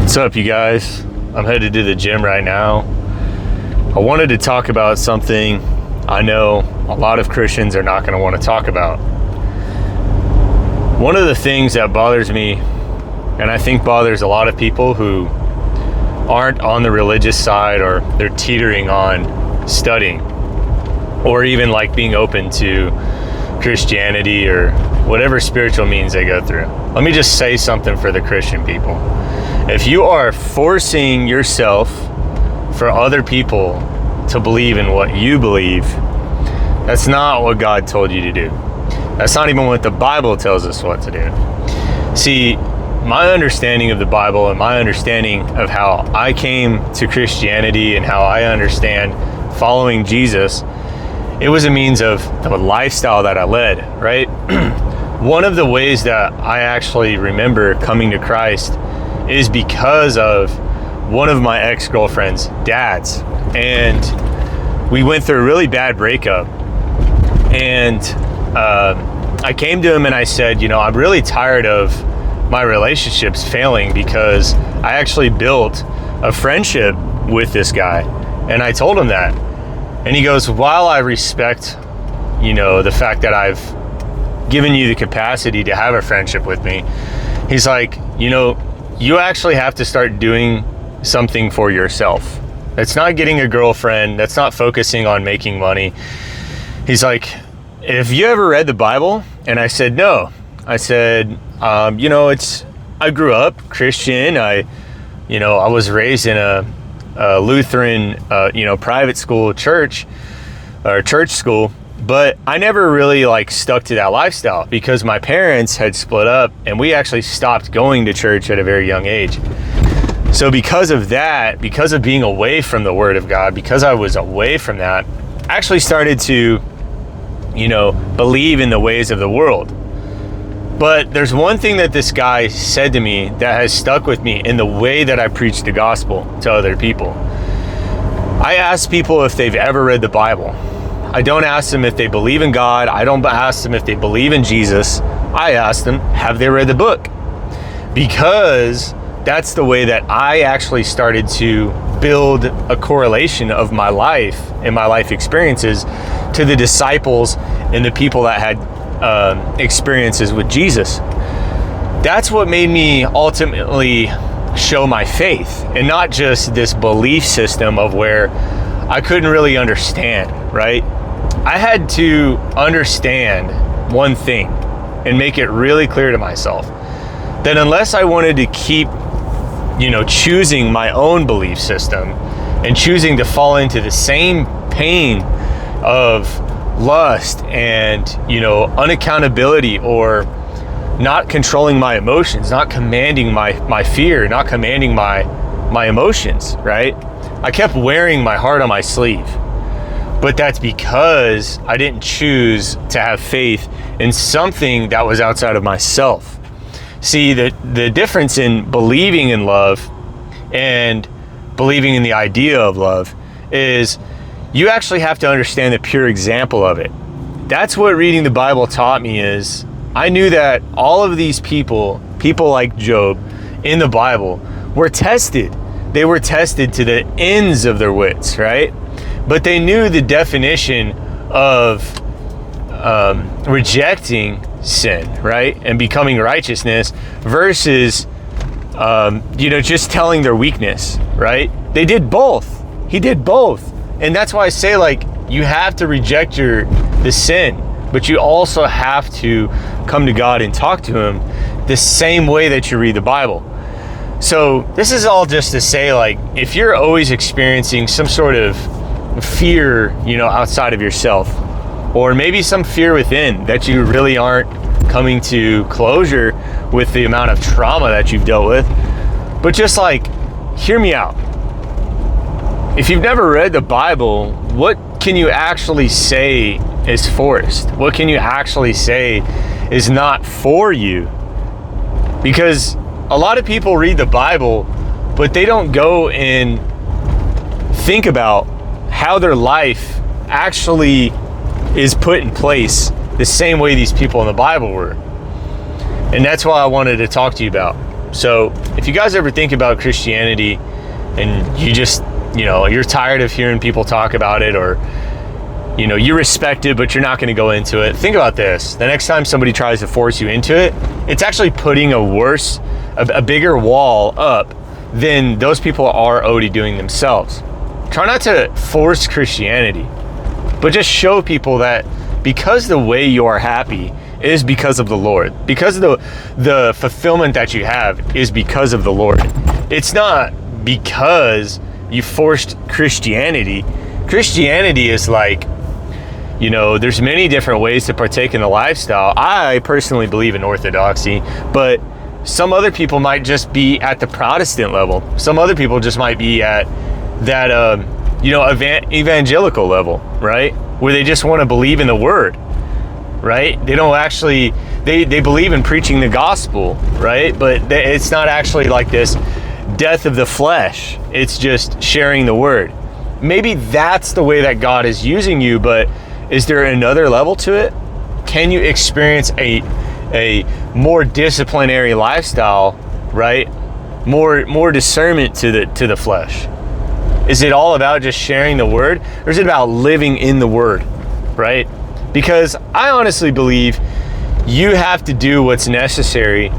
What's up, you guys? I'm headed to the gym right now. I wanted to talk about something I know a lot of Christians are not going to want to talk about. One of the things that bothers me, and I think bothers a lot of people who aren't on the religious side, or they're teetering on studying, or even like being open to Christianity or whatever spiritual means they go through. Let me just say something for the Christian people. If you are forcing yourself for other people to believe in what you believe, that's not what God told you to do. That's not even what the Bible tells us what to do. See, my understanding of the Bible and my understanding of how I came to Christianity and how I understand following Jesus, it was a means of the lifestyle that I led, right? One of the ways that I actually remember coming to Christ is because of one of my ex-girlfriend's dads. And we went through a really bad breakup. And I came to him and I said, I'm really tired of my relationships failing because I actually built a friendship with this guy. And I told him that. And he goes, while I respect, the fact that I've given you the capacity to have a friendship with me, he's like, you actually have to start doing something for yourself. It's not getting a girlfriend. That's not focusing on making money. He's like, have you ever read the Bible? And I said, no. I said, I grew up Christian. I was raised in a Lutheran, private school church school, but I never really stuck to that lifestyle because my parents had split up and we actually stopped going to church at a very young age. So because of that, because of being away from the Word of God, because I was away from that, I actually started to, believe in the ways of the world. But there's one thing that this guy said to me that has stuck with me in the way that I preach the gospel to other people. I ask people if they've ever read the Bible. I don't ask them if they believe in God. I don't ask them if they believe in Jesus. I ask them, have they read the book? Because that's the way that I actually started to build a correlation of my life and my life experiences to the disciples and the people that had experiences with Jesus. That's what made me ultimately show my faith, and not just this belief system of where I couldn't really understand, right? I had to understand one thing and make it really clear to myself that unless I wanted to keep, choosing my own belief system and choosing to fall into the same pain of lust and, unaccountability, or not controlling my emotions, not commanding my fear, not commanding my emotions, right? I kept wearing my heart on my sleeve. But that's because I didn't choose to have faith in something that was outside of myself. See, the difference in believing in love and believing in the idea of love is you actually have to understand the pure example of it. That's what reading the Bible taught me. Is I knew that all of these people like Job in the Bible, were tested. They were tested to the ends of their wits, right? But they knew the definition of rejecting sin, right? And becoming righteousness versus, just telling their weakness, right? They did both. He did both. And that's why I say, you have to reject the sin, but you also have to come to God and talk to Him the same way that you read the Bible. So this is all just to say, if you're always experiencing some sort of fear, outside of yourself, or maybe some fear within that you really aren't coming to closure with the amount of trauma that you've dealt with, but just hear me out. If you've never read the Bible, what can you actually say is forced? What can you actually say is not for you? Because a lot of people read the Bible, but they don't go and think about how their life actually is put in place the same way these people in the Bible were. And that's why I wanted to talk to you about. So if you guys ever think about Christianity and you just, you're tired of hearing people talk about it, or, you respect it, but you're not going to go into it, think about this. The next time somebody tries to force you into it, it's actually putting a bigger wall up than those people are already doing themselves. Try not to force Christianity, but just show people that because the way you are happy is because of the Lord, because the fulfillment that you have is because of the Lord. It's not because you forced Christianity. Christianity is like, there's many different ways to partake in the lifestyle. I personally believe in orthodoxy, but some other people might just be at the Protestant level. Some other people just might be at that, evangelical level, right? Where they just want to believe in the word, right? They don't actually, they believe in preaching the gospel, right? But it's not actually like this death of the flesh. It's just sharing the word. Maybe that's the way that God is using you, but is there another level to it? Can you experience a more disciplinary lifestyle, right? More discernment to the flesh? Is it all about just sharing the word, or is it about living in the word, right? Because I honestly believe you have to do what's necessary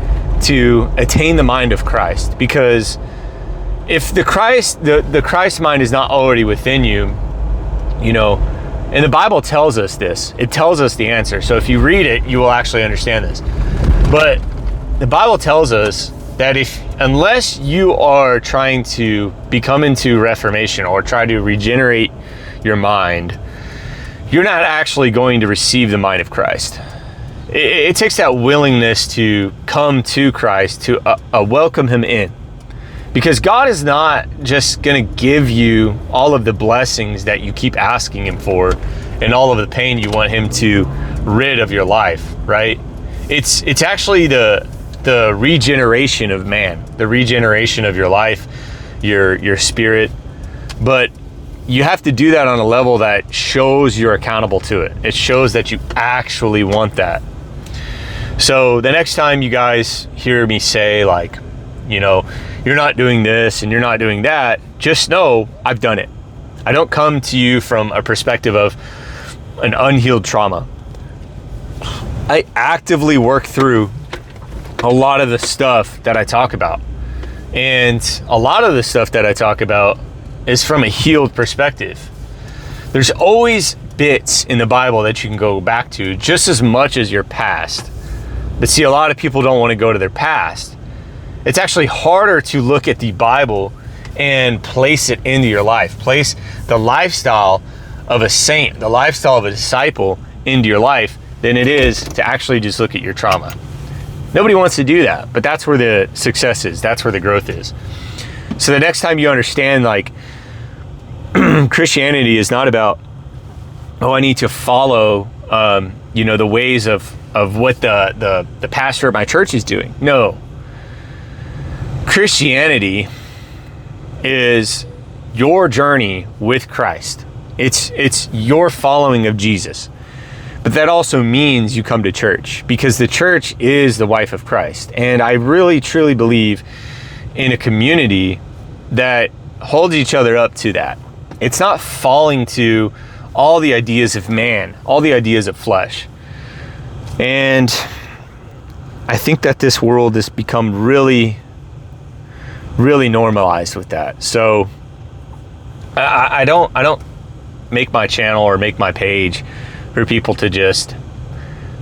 to attain the mind of Christ. Because if the Christ mind is not already within you, and the Bible tells us this, it tells us the answer. So if you read it, you will actually understand this. But the Bible tells us that unless you are trying to become into reformation or try to regenerate your mind, you're not actually going to receive the mind of Christ. It takes that willingness to come to Christ, to welcome him in. Because God is not just going to give you all of the blessings that you keep asking him for and all of the pain you want him to rid of your life, right? It's actually the regeneration of man, the regeneration of your life, your spirit. But you have to do that on a level that shows you're accountable to it. It shows that you actually want that. So the next time you guys hear me say like, you're not doing this and you're not doing that, just know I've done it. I don't come to you from a perspective of an unhealed trauma. I actively work through a lot of the stuff that I talk about. And a lot of the stuff that I talk about is from a healed perspective. There's always bits in the Bible that you can go back to just as much as your past. But see, a lot of people don't want to go to their past. It's actually harder to look at the Bible and place it into your life. Place the lifestyle of a saint, the lifestyle of a disciple into your life than it is to actually just look at your trauma. Nobody wants to do that, but that's where the success is. That's where the growth is. So the next time you understand, like, Christianity is not about, I need to follow, the ways of what the pastor at my church is doing. No. Christianity is your journey with Christ. It's your following of Jesus. But that also means you come to church, because the church is the wife of Christ. And I really, truly believe in a community that holds each other up to that. It's not falling to all the ideas of man, all the ideas of flesh. And I think that this world has become really, really normalized with that. So I don't make my channel or make my page for people to just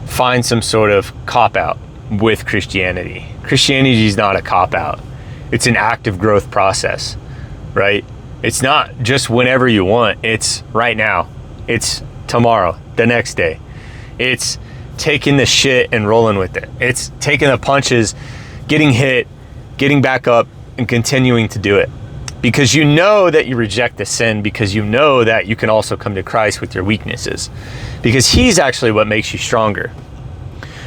find some sort of cop-out with Christianity. Christianity is not a cop-out. It's an active growth process, right? It's not just whenever you want. It's right now. It's tomorrow, the next day. It's taking the shit and rolling with it. It's taking the punches, getting hit, getting back up, and continuing to do it. Because you know that you reject the sin, because you know that you can also come to Christ with your weaknesses. Because he's actually what makes you stronger.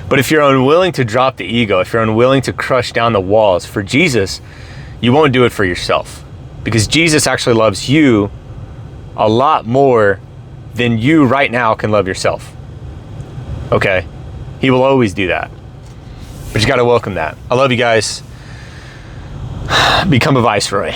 But if you're unwilling to drop the ego, if you're unwilling to crush down the walls for Jesus, you won't do it for yourself. Because Jesus actually loves you a lot more than you right now can love yourself. Okay? He will always do that. But you got to welcome that. I love you guys. become a viceroy.